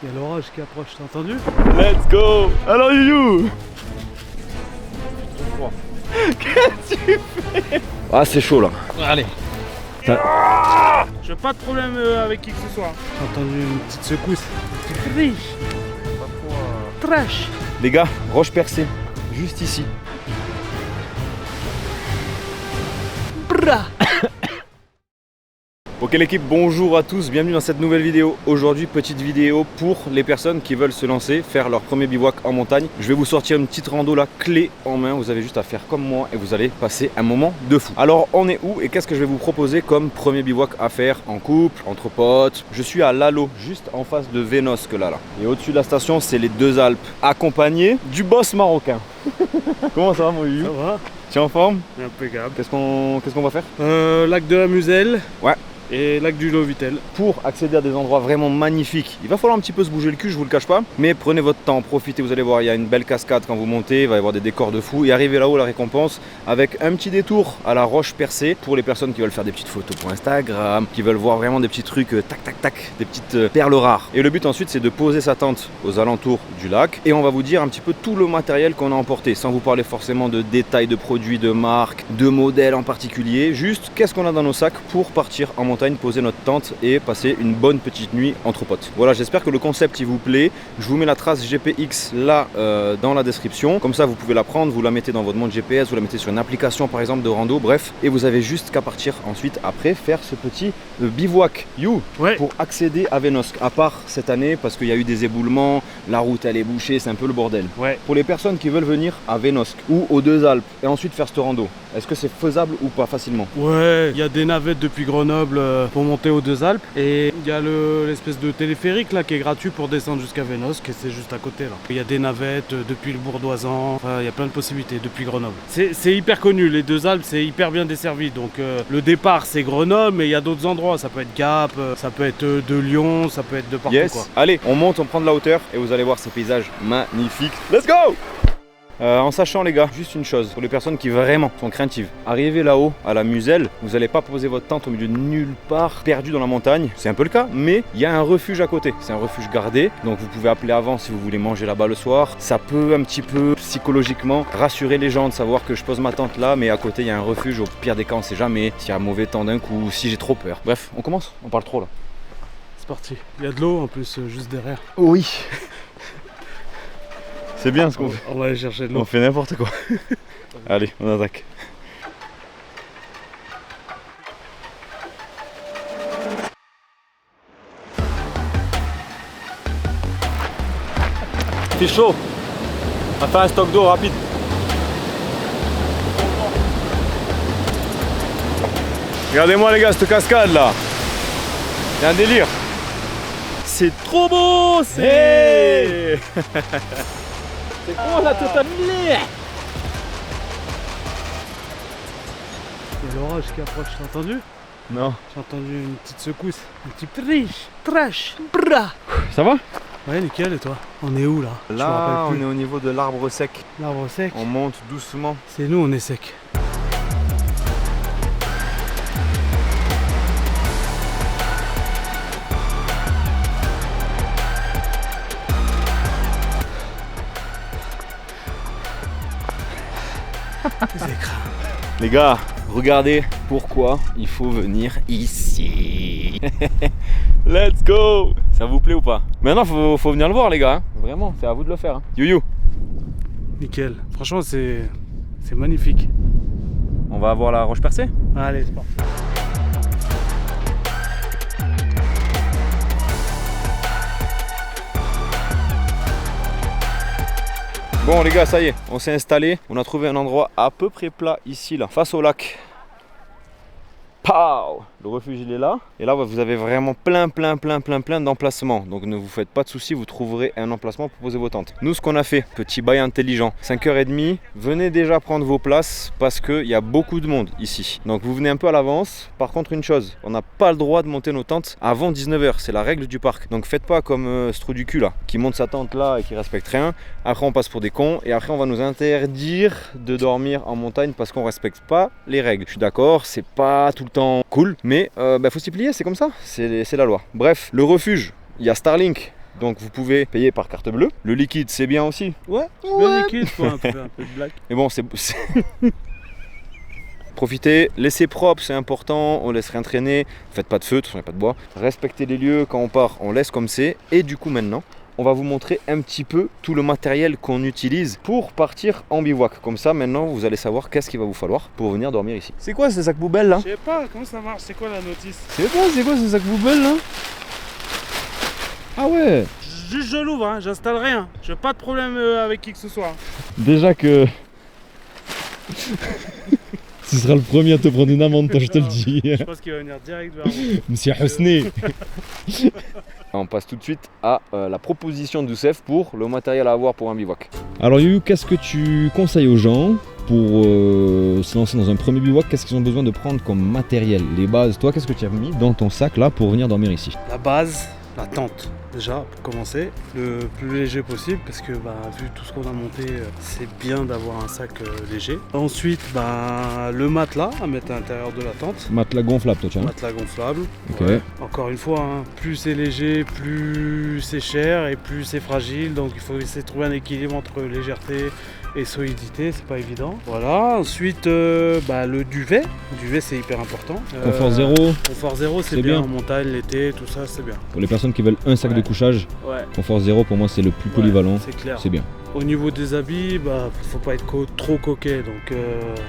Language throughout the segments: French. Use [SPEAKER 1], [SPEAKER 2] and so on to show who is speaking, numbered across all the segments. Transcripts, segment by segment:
[SPEAKER 1] Il y a l'orage qui approche, t'as entendu?
[SPEAKER 2] Let's go. Alors Youyou, qu'est-ce que tu fais? Ah c'est chaud là.
[SPEAKER 1] Allez.
[SPEAKER 3] J'ai pas de problème avec qui que ce soit.
[SPEAKER 1] J'ai entendu une petite secousse. Un petit riche. Trash.
[SPEAKER 2] Les gars, roche percée, juste ici.
[SPEAKER 1] Bra.
[SPEAKER 2] Ok l'équipe, bonjour à tous, bienvenue dans cette nouvelle vidéo. Aujourd'hui, petite vidéo pour les personnes qui veulent se lancer, faire leur premier bivouac en montagne. Je vais vous sortir une petite rando là, clé en main. Vous avez juste à faire comme moi et vous allez passer un moment de fou. Alors on est où et qu'est-ce que je vais vous proposer comme premier bivouac à faire en couple, entre potes? Je suis à Lalo, juste en face de Vénosque là. Et au-dessus de la station, c'est les Deux Alpes, accompagné du boss marocain. Comment ça va mon Youyou?
[SPEAKER 1] Ça va?
[SPEAKER 2] Tu es en forme?
[SPEAKER 1] Impeccable.
[SPEAKER 2] Qu'est-ce qu'on va faire?
[SPEAKER 1] Lac de la Muselle.
[SPEAKER 2] Ouais.
[SPEAKER 1] Et lac du Lovitel.
[SPEAKER 2] Pour accéder à des endroits vraiment magnifiques, il va falloir un petit peu se bouger le cul, je vous le cache pas. Mais prenez votre temps, profitez, vous allez voir, il y a une belle cascade quand vous montez, il va y avoir des décors de fou. Et arrivez là-haut, la récompense, avec un petit détour à la roche percée pour les personnes qui veulent faire des petites photos pour Instagram, qui veulent voir vraiment des petits trucs tac tac tac, des petites perles rares. Et le but ensuite, c'est de poser sa tente aux alentours du lac. Et on va vous dire un petit peu tout le matériel qu'on a emporté, sans vous parler forcément de détails de produits, de marques, de modèles en particulier. Juste, qu'est-ce qu'on a dans nos sacs pour partir en montagne, poser notre tente et passer une bonne petite nuit entre potes. Voilà, j'espère que le concept il vous plaît. Je vous mets la trace GPX là dans la description. Comme ça, vous pouvez la prendre, vous la mettez dans votre montre GPS, vous la mettez sur une application par exemple de rando, bref. Et vous avez juste qu'à partir ensuite après faire ce petit bivouac.
[SPEAKER 1] Ouais.
[SPEAKER 2] Pour accéder à Vénosque. À part cette année parce qu'il y a eu des éboulements, la route elle est bouchée, c'est un peu le bordel.
[SPEAKER 1] Ouais.
[SPEAKER 2] Pour les personnes qui veulent venir à Vénosque ou aux Deux Alpes et ensuite faire ce rando, est-ce que c'est faisable ou pas facilement?
[SPEAKER 1] Ouais, il y a des navettes depuis Grenoble pour monter aux Deux Alpes. Et il y a l'espèce de téléphérique là qui est gratuit pour descendre jusqu'à Vénosque et c'est juste à côté là. Il y a des navettes depuis le Bourdoisan, enfin il y a plein de possibilités depuis Grenoble. C'est hyper connu, les Deux Alpes c'est hyper bien desservi. Donc le départ c'est Grenoble mais il y a d'autres endroits, ça peut être Gap, ça peut être de Lyon, ça peut être de partout quoi.
[SPEAKER 2] Allez, on monte, on prend de la hauteur et vous allez voir ces paysages magnifiques. Let's go! En sachant les gars, juste une chose, pour les personnes qui vraiment sont craintives, arrivez là-haut à la Muselle, vous n'allez pas poser votre tente au milieu de nulle part, perdu dans la montagne, c'est un peu le cas, mais il y a un refuge à côté, c'est un refuge gardé, donc vous pouvez appeler avant si vous voulez manger là-bas le soir. Ça peut un petit peu psychologiquement rassurer les gens de savoir que je pose ma tente là, mais à côté il y a un refuge, au pire des cas on sait jamais, s'il y a un mauvais temps d'un coup, si j'ai trop peur. Bref, on commence, on parle trop là.
[SPEAKER 1] C'est parti. Il y a de l'eau en plus juste derrière.
[SPEAKER 2] Oui. C'est bien ce qu'on fait.
[SPEAKER 1] On va aller chercher de l'eau.
[SPEAKER 2] On fait n'importe quoi. Allez, on attaque. C'est chaud. On va faire un stock d'eau rapide. Regardez-moi les gars, cette cascade là. Il y a un délire. C'est trop beau. C'est oh la totale.
[SPEAKER 1] Il y a l'orage qui approche, t'as entendu?
[SPEAKER 2] Non.
[SPEAKER 1] J'ai entendu une petite secousse, un petit riche, trash, bra.
[SPEAKER 2] Ça va?
[SPEAKER 1] Ouais, nickel, et toi? On est où là? Je me
[SPEAKER 2] Là,
[SPEAKER 1] rappelle
[SPEAKER 2] on
[SPEAKER 1] plus.
[SPEAKER 2] est au niveau de l'arbre sec.
[SPEAKER 1] L'arbre sec.
[SPEAKER 2] On monte doucement.
[SPEAKER 1] C'est nous, on est sec.
[SPEAKER 2] Les gars, regardez pourquoi il faut venir ici. Let's go! Ça vous plaît ou pas? Maintenant, faut venir le voir, les gars. Hein. Vraiment, c'est à vous de le faire. Hein. Youyou.
[SPEAKER 1] Nickel. Franchement, c'est magnifique.
[SPEAKER 2] On va avoir la roche percée?
[SPEAKER 1] Allez, c'est parti.
[SPEAKER 2] Bon les gars, ça y est, on s'est installé. On a trouvé un endroit à peu près plat ici, là, face au lac. Pow! Le refuge il est là. Et là vous avez vraiment plein d'emplacements. Donc ne vous faites pas de soucis, vous trouverez un emplacement pour poser vos tentes. Nous ce qu'on a fait, petit bail intelligent, 5h30, venez déjà prendre vos places parce qu'il y a beaucoup de monde ici. Donc vous venez un peu à l'avance. Par contre une chose, on n'a pas le droit de monter nos tentes avant 19h, c'est la règle du parc. Donc faites pas comme ce trou du cul là, qui monte sa tente là et qui respecte rien. Après on passe pour des cons et après on va nous interdire de dormir en montagne parce qu'on respecte pas les règles. Je suis d'accord, c'est pas tout le temps cool, mais faut s'y plier, c'est comme ça, c'est la loi. Bref, le refuge, il y a Starlink Donc vous pouvez payer par carte bleue. Le liquide, c'est bien aussi.
[SPEAKER 1] Ouais, le liquide, faut un peu de blague.
[SPEAKER 2] Mais bon, c'est... Profitez, laissez propre, c'est important, on laisse rien traîner, faites pas de feu, de toute façon il n'y a pas de bois. Respectez les lieux, quand on part, on laisse comme c'est. Et du coup maintenant, on va vous montrer un petit peu tout le matériel qu'on utilise pour partir en bivouac. Comme ça maintenant, vous allez savoir qu'est-ce qu'il va vous falloir pour venir dormir ici. C'est quoi ces sacs poubelles là?
[SPEAKER 3] Je sais pas, comment ça marche? C'est quoi la notice?
[SPEAKER 2] C'est quoi ces sacs poubelles là? Ah ouais.
[SPEAKER 3] Juste je l'ouvre, hein, j'installe rien. J'ai pas de problème avec qui que ce soit.
[SPEAKER 4] Déjà que... Tu seras le premier à te prendre une amende, toi, je te le dis.
[SPEAKER 3] Je pense qu'il va venir direct vers moi.
[SPEAKER 4] Monsieur Husni.
[SPEAKER 2] On passe tout de suite à la proposition d'Oussef pour le matériel à avoir pour un bivouac.
[SPEAKER 4] Alors Youyou, qu'est-ce que tu conseilles aux gens pour se lancer dans un premier bivouac? Qu'est-ce qu'ils ont besoin de prendre comme matériel? Les bases, toi, qu'est-ce que tu as mis dans ton sac là pour venir dormir ici?
[SPEAKER 1] La base, la tente. Déjà, pour commencer, le plus léger possible parce que vu tout ce qu'on a monté, c'est bien d'avoir un sac léger. Ensuite, le matelas à mettre à l'intérieur de la tente.
[SPEAKER 4] Matelas gonflable, toi, tu vois.
[SPEAKER 1] Matelas gonflable.
[SPEAKER 4] Ok.
[SPEAKER 1] Ouais. Encore une fois, plus c'est léger, plus c'est cher et plus c'est fragile. Donc il faut essayer de trouver un équilibre entre légèreté et solidité, c'est pas évident. Voilà, ensuite le duvet. Le duvet c'est hyper important.
[SPEAKER 4] Confort zéro.
[SPEAKER 1] Confort zéro c'est bien en montagne, l'été, tout ça c'est bien.
[SPEAKER 4] Pour les personnes qui veulent un sac de couchage, confort zéro pour moi c'est le plus polyvalent.
[SPEAKER 1] C'est clair.
[SPEAKER 4] C'est bien.
[SPEAKER 1] Au niveau des habits, faut pas être trop coquet, donc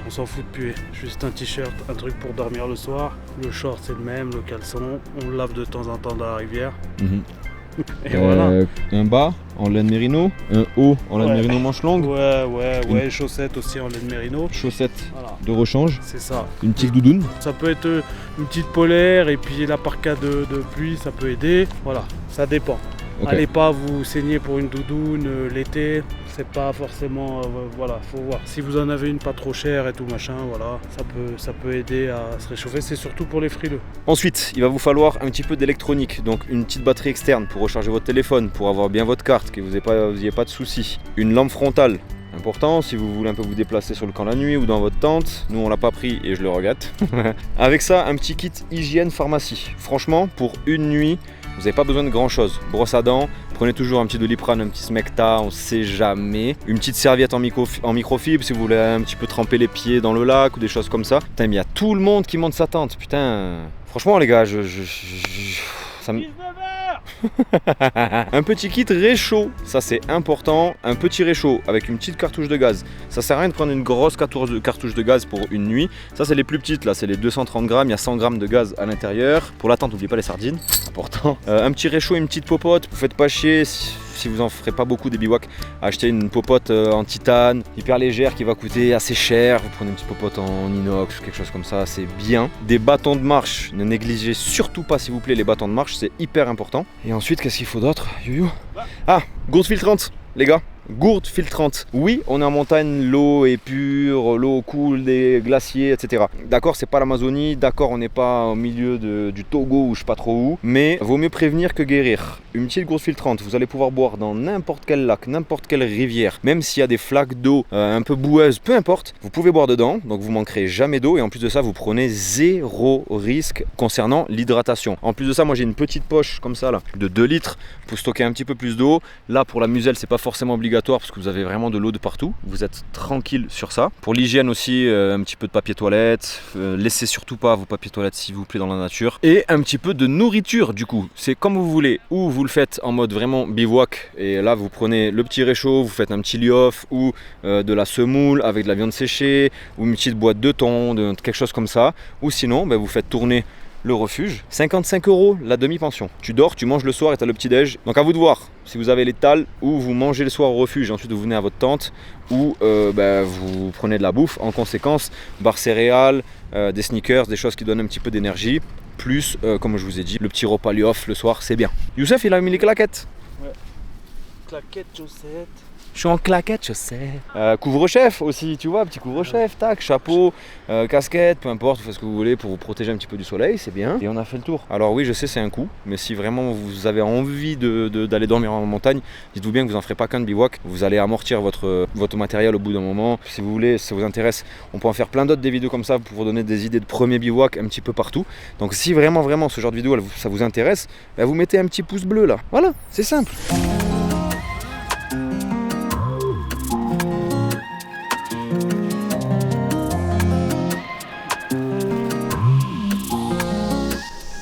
[SPEAKER 1] on s'en fout de puer. Juste un t-shirt, un truc pour dormir le soir. Le short c'est le même, le caleçon, on le lave de temps en temps dans la rivière. Et voilà.
[SPEAKER 4] Un bas en laine mérino, un haut en laine mérino manche longue.
[SPEAKER 1] Ouais, chaussettes aussi en laine mérino.
[SPEAKER 4] Chaussettes
[SPEAKER 1] Voilà.
[SPEAKER 4] de rechange.
[SPEAKER 1] C'est ça.
[SPEAKER 4] Une petite doudoune.
[SPEAKER 1] Ça peut être une petite polaire et puis la parka de pluie, ça peut aider. Voilà, ça dépend.
[SPEAKER 4] Okay.
[SPEAKER 1] Allez pas vous saigner pour une doudoune l'été, c'est pas forcément, faut voir. Si vous en avez une pas trop chère et tout machin, voilà, ça peut aider à se réchauffer, c'est surtout pour les frileux.
[SPEAKER 2] Ensuite, il va vous falloir un petit peu d'électronique, donc une petite batterie externe pour recharger votre téléphone, pour avoir bien votre carte, que vous n'ayez pas de soucis. Une lampe frontale, important si vous voulez un peu vous déplacer sur le camp la nuit ou dans votre tente. Nous on l'a pas pris et je le regrette. Avec ça, un petit kit hygiène pharmacie. Franchement, pour une nuit, vous n'avez pas besoin de grand chose. Brosse à dents, prenez toujours un petit Doliprane, un petit Smecta, on sait jamais. Une petite serviette en microfibre si vous voulez un petit peu tremper les pieds dans le lac ou des choses comme ça. Putain, mais il y a tout le monde qui monte sa tente. Putain, franchement les gars, ça me... Un petit kit réchaud, ça c'est important. Un petit réchaud avec une petite cartouche de gaz. Ça sert à rien de prendre une grosse cartouche de gaz pour une nuit. Ça c'est les plus petites, là c'est les 230 grammes. Il y a 100 grammes de gaz à l'intérieur. Pour la tente, n'oubliez pas les sardines, important. Un petit réchaud, une petite popote. Vous faites pas chier si vous en ferez pas beaucoup des bivouacs, achetez une popote en titane, hyper légère qui va coûter assez cher. Vous prenez une petite popote en inox ou quelque chose comme ça, c'est bien. Des bâtons de marche, ne négligez surtout pas s'il vous plaît les bâtons de marche, c'est hyper important. Et ensuite, qu'est-ce qu'il faut d'autre, Youyou? Ah, gourde filtrante, les gars. Gourde filtrante. Oui, on est en montagne, l'eau est pure, l'eau coule des glaciers, etc. D'accord, c'est pas l'Amazonie, d'accord, on n'est pas au milieu du Togo ou je sais pas trop où, mais vaut mieux prévenir que guérir. Une petite gourde filtrante, vous allez pouvoir boire dans n'importe quel lac, n'importe quelle rivière, même s'il y a des flaques d'eau un peu boueuses, peu importe, vous pouvez boire dedans, donc vous manquerez jamais d'eau et en plus de ça, vous prenez zéro risque concernant l'hydratation. En plus de ça, moi j'ai une petite poche comme ça là, de 2 litres pour stocker un petit peu plus d'eau. Là pour la muselle, c'est pas forcément obligatoire parce que vous avez vraiment de l'eau de partout, vous êtes tranquille sur ça. Pour l'hygiène aussi, un petit peu de papier toilette, laissez surtout pas vos papiers toilettes s'il vous plaît dans la nature. Et un petit peu de nourriture du coup, c'est comme vous voulez, ou vous le faites en mode vraiment bivouac et là vous prenez le petit réchaud, vous faites un petit liof ou de la semoule avec de la viande séchée ou une petite boîte de thon, quelque chose comme ça, ou sinon vous faites tourner le refuge, 55 € la demi-pension. Tu dors, tu manges le soir et tu as le petit-déj. Donc à vous de voir si vous avez l'étal ou vous mangez le soir au refuge et ensuite vous venez à votre tente ou vous prenez de la bouffe. En conséquence, barres céréales, des sneakers, des choses qui donnent un petit peu d'énergie. Plus, comme je vous ai dit, le petit repas liof le soir, c'est bien. Youssef, il a mis les claquettes.
[SPEAKER 1] Ouais. Claquettes, chaussettes.
[SPEAKER 2] Je suis en claquette, je sais. Couvre-chef aussi, tu vois, petit couvre-chef, tac, chapeau, casquette, peu importe, vous faites ce que vous voulez pour vous protéger un petit peu du soleil, c'est bien. Et on a fait le tour. Alors oui, je sais, c'est un coup, mais si vraiment vous avez envie d'aller dormir en montagne, dites-vous bien que vous n'en ferez pas qu'un de bivouac. Vous allez amortir votre matériel au bout d'un moment. Si vous voulez, si ça vous intéresse, on peut en faire plein d'autres des vidéos comme ça pour vous donner des idées de premier bivouac un petit peu partout. Donc si vraiment ce genre de vidéo ça vous intéresse, bah, vous mettez un petit pouce bleu là. Voilà, c'est simple.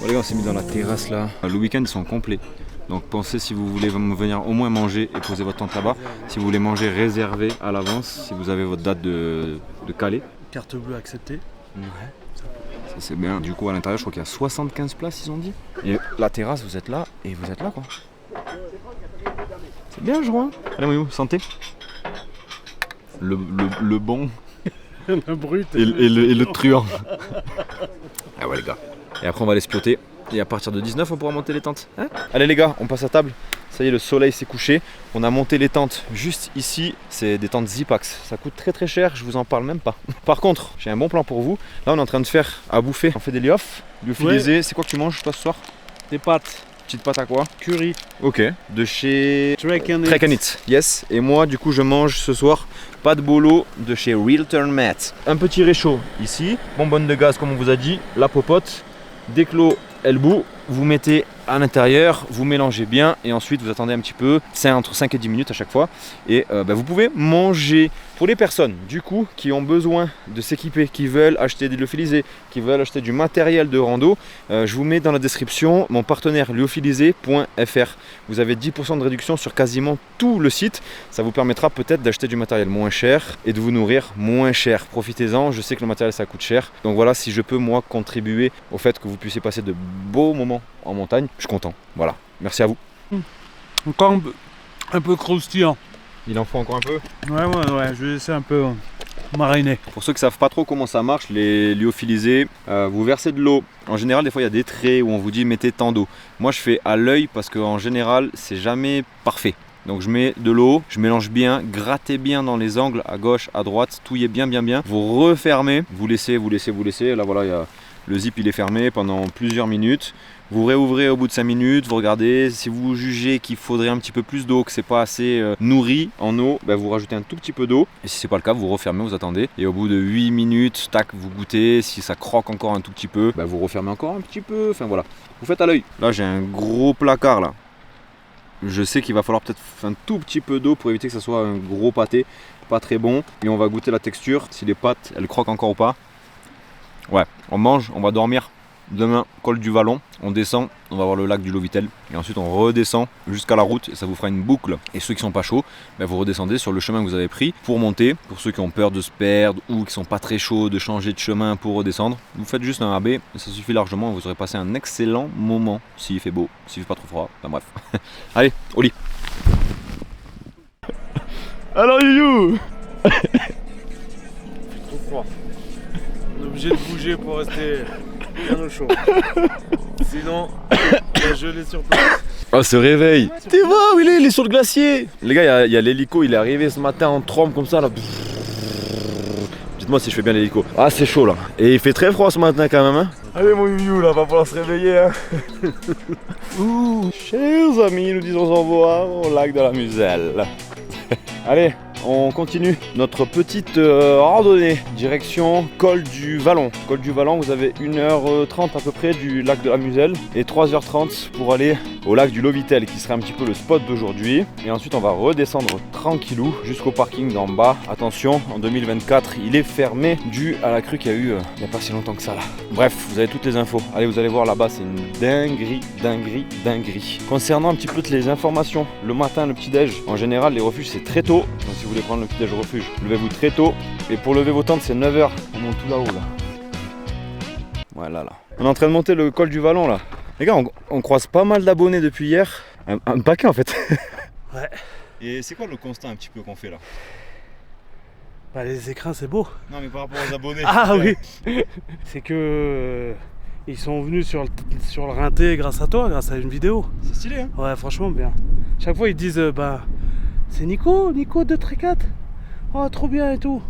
[SPEAKER 2] Bon les gars, on s'est mis dans la terrasse là. Le week-end ils sont complets. Donc pensez, si vous voulez venir au moins manger et poser votre tente là-bas. Si vous voulez manger, réservé à l'avance. Si vous avez votre date de Calais.
[SPEAKER 1] Carte bleue acceptée.
[SPEAKER 2] Ouais. Ça c'est bien. Du coup à l'intérieur je crois qu'il y a 75 places ils ont dit. Et la terrasse vous êtes là et vous êtes là quoi. C'est bien je crois. Allez Mouyou, santé. Le bon
[SPEAKER 1] Le brut.
[SPEAKER 2] et le truand. Ah ouais les gars. Et après on va aller se pioter. Et à partir de 19 on pourra monter les tentes. Hein, allez les gars, on passe à table. Ça y est, le soleil s'est couché. On a monté les tentes juste ici. C'est des tentes Zipax. Ça coûte très cher, je vous en parle même pas. Par contre, j'ai un bon plan pour vous. Là on est en train de faire à bouffer. On fait des lyophilisés. Ouais. C'est quoi que tu manges toi ce soir?
[SPEAKER 1] Des pâtes.
[SPEAKER 2] Petite pâte à quoi?
[SPEAKER 1] Curry.
[SPEAKER 2] Ok. De chez
[SPEAKER 1] Trek and
[SPEAKER 2] It. Yes. Et moi du coup je mange ce soir pâte bolo de chez Real Turn Mat. Un petit réchaud ici. Bonbonne de gaz comme on vous a dit. La popote. Dès que l'eau elle bout, vous mettez à l'intérieur, vous mélangez bien et ensuite vous attendez un petit peu, c'est entre 5 et 10 minutes à chaque fois et vous pouvez manger. Pour les personnes du coup qui ont besoin de s'équiper, qui veulent acheter des lyophilisés, qui veulent acheter du matériel de rando, je vous mets dans la description mon partenaire lyophilisé.fr. Vous avez 10% de réduction sur quasiment tout le site. Ça vous permettra peut-être d'acheter du matériel moins cher et de vous nourrir moins cher. Profitez-en, je sais que le matériel ça coûte cher. Donc voilà, si je peux moi contribuer au fait que vous puissiez passer de beaux moments en montagne, je suis content. Voilà, merci à vous.
[SPEAKER 1] Encore un peu croustillant.
[SPEAKER 2] Il en faut encore un peu?
[SPEAKER 1] Ouais, je vais laisser un peu mariner.
[SPEAKER 2] Pour ceux qui ne savent pas trop comment ça marche, les lyophilisés, vous versez de l'eau. En général, des fois, il y a des traits où on vous dit mettez tant d'eau. Moi, je fais à l'œil parce qu'en général, c'est jamais parfait. Donc je mets de l'eau, je mélange bien, grattez bien dans les angles, à gauche, à droite, touillez bien. Vous refermez, vous laissez. Là voilà, le zip il est fermé pendant plusieurs minutes. Vous réouvrez au bout de 5 minutes, vous regardez, si vous jugez qu'il faudrait un petit peu plus d'eau, que c'est pas assez nourri en eau, vous rajoutez un tout petit peu d'eau. Et si c'est pas le cas, vous refermez, vous attendez. Et au bout de 8 minutes, tac, vous goûtez. Si ça croque encore un tout petit peu, vous refermez encore un petit peu. Enfin voilà, vous faites à l'œil. Là j'ai un gros placard là. Je sais qu'il va falloir peut-être un tout petit peu d'eau pour éviter que ça soit un gros pâté, pas très bon. Et on va goûter la texture, si les pâtes elles croquent encore ou pas. Ouais, on mange, on va dormir. Demain, col du Vallon, on descend, on va voir le lac du Lovitel et ensuite on redescend jusqu'à la route et ça vous fera une boucle. Et ceux qui sont pas chauds, vous redescendez sur le chemin que vous avez pris pour monter. Pour ceux qui ont peur de se perdre ou qui sont pas très chauds de changer de chemin pour redescendre, vous faites juste un AB et ça suffit largement. Vous aurez passé un excellent moment s'il fait beau, s'il fait pas trop froid, enfin bref. Allez, au lit. Alors you.
[SPEAKER 1] Trop froid. On est obligé de bouger pour rester bien au chaud. Sinon, il va geler sur place.
[SPEAKER 2] Oh, ce réveil. T'es voir où il est sur le glacier. Les gars, il y a l'hélico, il est arrivé ce matin en trombe comme ça là. Dites-moi si je fais bien l'hélico. Ah, c'est chaud là. Et il fait très froid ce matin quand même. Hein. Allez mon you là, va falloir se réveiller. Hein. Ouh, chers amis, nous disons au revoir au lac de la Muselle. Allez. On continue notre petite randonnée, direction col du Vallon. Col du Vallon, vous avez 1h30 à peu près du lac de la Muselle et 3h30 pour aller au lac du Lovitel qui serait un petit peu le spot d'aujourd'hui. Et ensuite on va redescendre tranquillou jusqu'au parking d'en bas. Attention, en 2024 il est fermé dû à la crue qu'il y a eu il n'y a pas si longtemps que ça là. Bref, vous avez toutes les infos. Allez, vous allez voir là-bas, c'est une dinguerie. Concernant un petit peu les informations, le matin, le petit-déj, en général les refuges c'est très tôt. Donc si vous voulez prendre le petit-déj au refuge, levez-vous très tôt. Et pour lever vos tentes, c'est 9h. On monte tout là-haut là. Voilà là. On est en train de monter le col du Vallon là. Les gars, on croise pas mal d'abonnés depuis hier. Un paquet en fait.
[SPEAKER 1] Ouais.
[SPEAKER 2] Et c'est quoi le constat un petit peu qu'on fait là?
[SPEAKER 1] Les écrins c'est beau.
[SPEAKER 2] Non mais par rapport aux abonnés.
[SPEAKER 1] Ah oui. C'est que ils sont venus sur le Rinté grâce à toi, grâce à une vidéo.
[SPEAKER 2] C'est stylé hein.
[SPEAKER 1] Ouais, franchement bien. Chaque fois ils disent
[SPEAKER 3] C'est Nico, Nico de Trécat. Oh, trop bien et tout.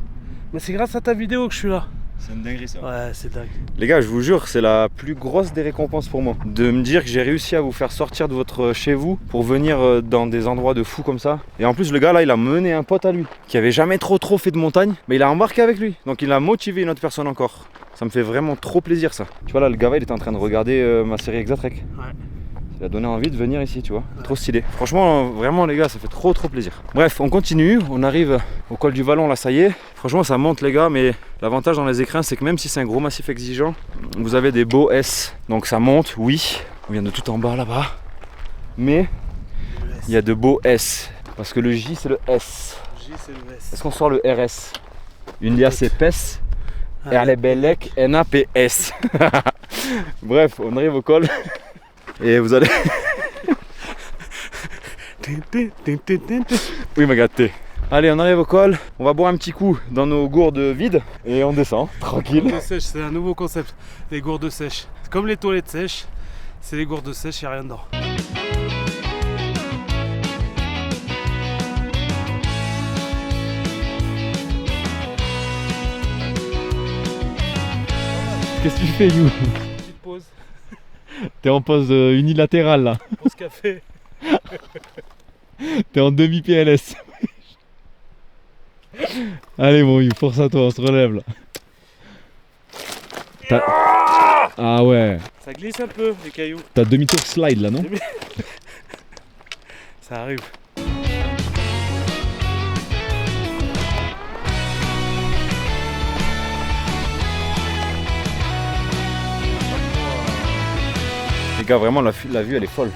[SPEAKER 3] Mais c'est grâce à ta vidéo que je suis là.
[SPEAKER 2] C'est une dinguerie ça.
[SPEAKER 3] Ouais, c'est dingue.
[SPEAKER 2] Les gars, je vous jure, c'est la plus grosse des récompenses pour moi. De me dire que j'ai réussi à vous faire sortir de votre chez vous pour venir dans des endroits de fous comme ça. Et en plus, le gars là, il a mené un pote à lui qui avait jamais trop fait de montagne, mais il a embarqué avec lui. Donc il a motivé une autre personne encore. Ça me fait vraiment trop plaisir ça. Tu vois là, le gars, il était en train de regarder ma série Exatrek.
[SPEAKER 3] Ouais.
[SPEAKER 2] Il a donné envie de venir ici, tu vois. Trop stylé. Franchement, vraiment les gars, ça fait trop plaisir. Bref, on continue. On arrive au col du Vallon, là, ça y est. Franchement, ça monte les gars, mais l'avantage dans les écrins, c'est que même si c'est un gros massif exigeant, vous avez des beaux S. Donc ça monte, oui. On vient de tout en bas là-bas. Mais il y a de beaux S. Parce que le J, c'est le S.
[SPEAKER 3] J, c'est le S.
[SPEAKER 2] Est-ce qu'on sort le RS? Une lia, c'est PES. Erlebelec, NAPS. Bref, on arrive au col. Et vous allez... Oui, m'a gâté. Allez, on arrive au col. On va boire un petit coup dans nos gourdes vides. Et on descend, tranquille.
[SPEAKER 3] Gourdes sèches, c'est un nouveau concept. Les gourdes sèches. C'est comme les toilettes sèches. C'est les gourdes sèches, il n'y a rien dedans.
[SPEAKER 4] Qu'est-ce que tu fais, You?
[SPEAKER 3] Petite pause.
[SPEAKER 4] T'es en pause unilatérale là.
[SPEAKER 3] Pause café.
[SPEAKER 4] T'es en demi-PLS. Allez, bon, You, force à toi, on se relève là. Ah ouais.
[SPEAKER 3] Ça glisse un peu, les cailloux.
[SPEAKER 4] T'as demi-tour slide là, non?
[SPEAKER 3] Ça arrive.
[SPEAKER 2] Les gars, vraiment, la vue, elle est folle.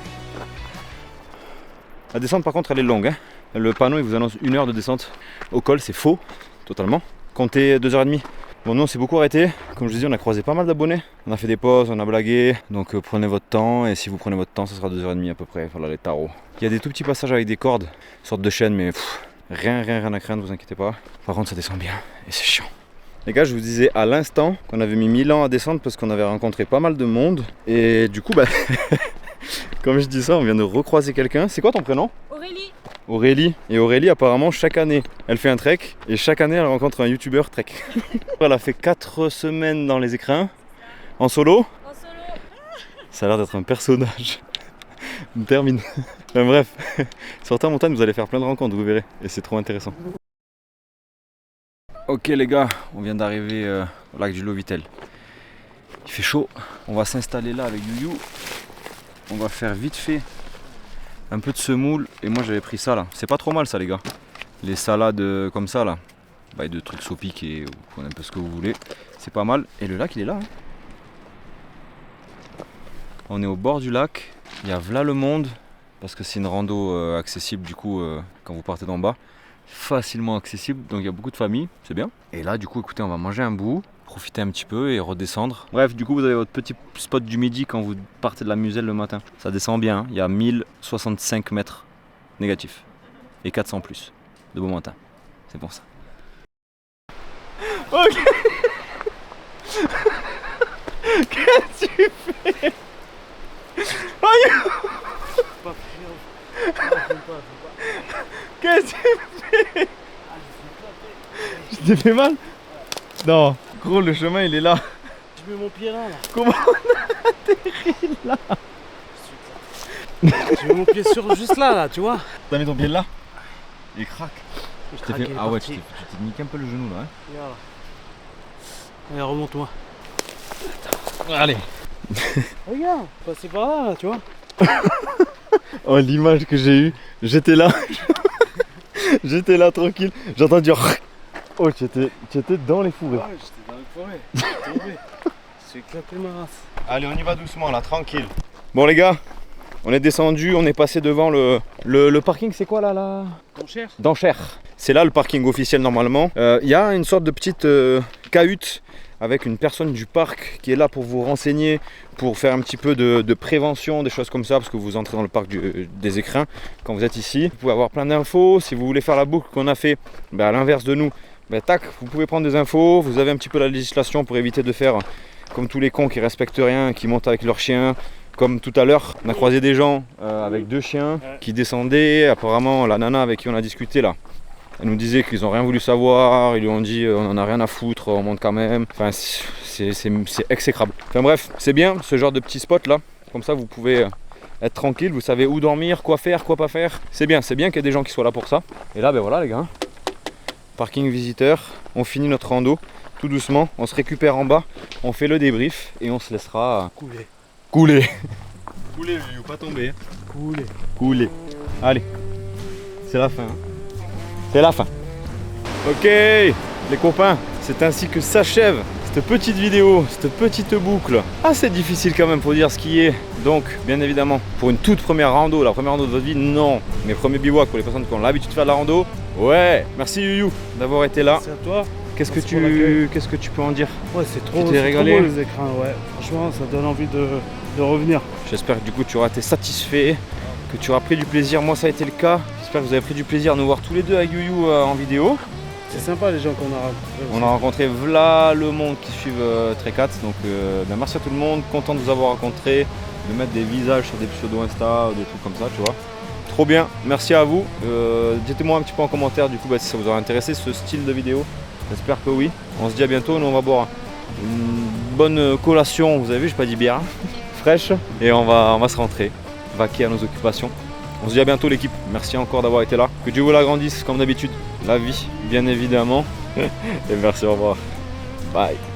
[SPEAKER 2] La descente, par contre, elle est longue. Hein. Le panneau, il vous annonce 1 heure de descente. Au col, c'est faux, totalement. Comptez 2h30. Bon, nous, on s'est beaucoup arrêté. Comme je vous dis, on a croisé pas mal d'abonnés. On a fait des pauses, on a blagué. Donc, prenez votre temps. Et si vous prenez votre temps, ce sera 2h30 à peu près. Voilà, les tarots. Il y a des tout petits passages avec des cordes, sorte de chaîne, mais rien à craindre, vous inquiétez pas. Par contre, ça descend bien. Et c'est chiant. Les gars, je vous disais à l'instant qu'on avait mis 1000 ans à descendre parce qu'on avait rencontré pas mal de monde. Et du coup, bah, comme je dis ça, on vient de recroiser quelqu'un. C'est quoi ton prénom?
[SPEAKER 5] Aurélie.
[SPEAKER 2] Aurélie. Et Aurélie, apparemment, chaque année, elle fait un trek. Et chaque année, elle rencontre un youtubeur trek. Elle a fait 4 semaines dans les écrins, en solo.
[SPEAKER 5] En solo.
[SPEAKER 2] Ça a l'air d'être un personnage. On termine. Enfin, bref, sortez en montagne, vous allez faire plein de rencontres, vous verrez. Et c'est trop intéressant. Ok les gars, on vient d'arriver au lac du Lovitel. Il fait chaud, on va s'installer là avec You. On va faire vite fait un peu de semoule. Et moi j'avais pris ça là, c'est pas trop mal ça les gars. Les salades comme ça là, bah, de trucs saupiques, vous prenez un peu ce que vous voulez. C'est pas mal, et le lac il est là. Hein. On est au bord du lac, il y a V'là le monde. Parce que c'est une rando accessible du coup quand vous partez d'en bas. Facilement accessible, donc il y a beaucoup de familles, c'est bien. Et là du coup écoutez, on va manger un bout, profiter un petit peu et redescendre. Bref, du coup vous avez votre petit spot du midi quand vous partez de la Muselle le matin. Ça descend bien, hein. Il y a 1065 mètres négatifs et 400 plus de beau matin. C'est pour ça. Ok. Qu'est-ce que tu fais? Qu'est-ce que tu fais? Je t'ai fait mal? Non. Gros, le chemin il est là.
[SPEAKER 3] Je mets mon pied là.
[SPEAKER 2] Comment on a atterri là?
[SPEAKER 3] Je mets mon pied juste là, tu vois.
[SPEAKER 2] T'as mis ton pied là? Il craque. Ah ouais, tu t'es niqué un peu le genou là. Hein.
[SPEAKER 3] Voilà. Allez, remonte-moi.
[SPEAKER 2] Allez.
[SPEAKER 3] Regarde, c'est par là, tu vois.
[SPEAKER 2] Oh, l'image que j'ai eue, j'étais là. J'étais là tranquille. J'ai entendu. Oh, tu étais dans les fourrés.
[SPEAKER 3] Ouais, j'étais dans le forêt. J'ai tombé. J'ai éclaté ma race.
[SPEAKER 2] Allez, on y va doucement là, tranquille. Bon les gars, on est descendu, on est passé devant le parking, c'est quoi là?
[SPEAKER 3] D'enchères.
[SPEAKER 2] D'enchères. C'est là le parking officiel normalement. Il y a une sorte de petite cahute avec une personne du parc qui est là pour vous renseigner, pour faire un petit peu de prévention, des choses comme ça, parce que vous entrez dans le parc des écrins quand vous êtes ici. Vous pouvez avoir plein d'infos. Si vous voulez faire la boucle qu'on a fait, à l'inverse de nous, tac, vous pouvez prendre des infos. Vous avez un petit peu la législation pour éviter de faire comme tous les cons qui respectent rien, qui montent avec leurs chiens, Comme tout à l'heure, on a croisé des gens avec 2 chiens qui descendaient. Apparemment, la nana avec qui on a discuté là, elle nous disait qu'ils n'ont rien voulu savoir. Ils lui ont dit on en a rien à foutre, on monte quand même. Enfin, c'est exécrable. Enfin bref, c'est bien ce genre de petit spot là. Comme ça, vous pouvez être tranquille, vous savez où dormir, quoi faire, quoi pas faire. C'est bien qu'il y ait des gens qui soient là pour ça. Et là, ben voilà les gars, parking visiteur, on finit notre rando tout doucement, on se récupère en bas, on fait le débrief et on se laissera
[SPEAKER 3] Couler.
[SPEAKER 2] couler. Couler, pas tomber.
[SPEAKER 3] Couler.
[SPEAKER 2] Couler. Allez, c'est la fin. C'est la fin. Ok, les copains, c'est ainsi que s'achève cette petite vidéo, cette petite boucle. Assez difficile quand même pour dire skier. Donc, bien évidemment, pour une toute première rando, la première rando de votre vie, non. Mes premiers bivouacs pour les personnes qui ont l'habitude de faire de la rando, ouais. Merci Youyou d'avoir été là.
[SPEAKER 3] Merci à toi.
[SPEAKER 2] Qu'est-ce que tu peux en dire?
[SPEAKER 1] Ouais, c'est trop,
[SPEAKER 2] Tu t'es
[SPEAKER 1] c'est
[SPEAKER 2] régalé?
[SPEAKER 1] trop beau les écrins, ouais. Franchement, ça donne envie de revenir.
[SPEAKER 2] J'espère que du coup tu auras été satisfait, que tu auras pris du plaisir. Moi ça a été le cas. J'espère que vous avez pris du plaisir à nous voir tous les deux avec Youyou en vidéo.
[SPEAKER 1] C'est sympa les gens qu'on a rencontrés.
[SPEAKER 2] On a rencontré V'là le monde qui suivent Trekat. Donc merci à tout le monde, content de vous avoir rencontré, de mettre des visages sur des pseudos Insta, des trucs comme ça, tu vois. Trop bien, merci à vous. Dites-moi un petit peu en commentaire du coup si ça vous a intéressé ce style de vidéo. J'espère que oui. On se dit à bientôt, nous on va boire une bonne collation, vous avez vu, j'ai pas dit bière, fraîche. Et on va se rentrer, vaquer à nos occupations. On se dit à bientôt l'équipe, merci encore d'avoir été là. Que Dieu vous l'agrandisse comme d'habitude, la vie bien évidemment. Et merci, au revoir. Bye.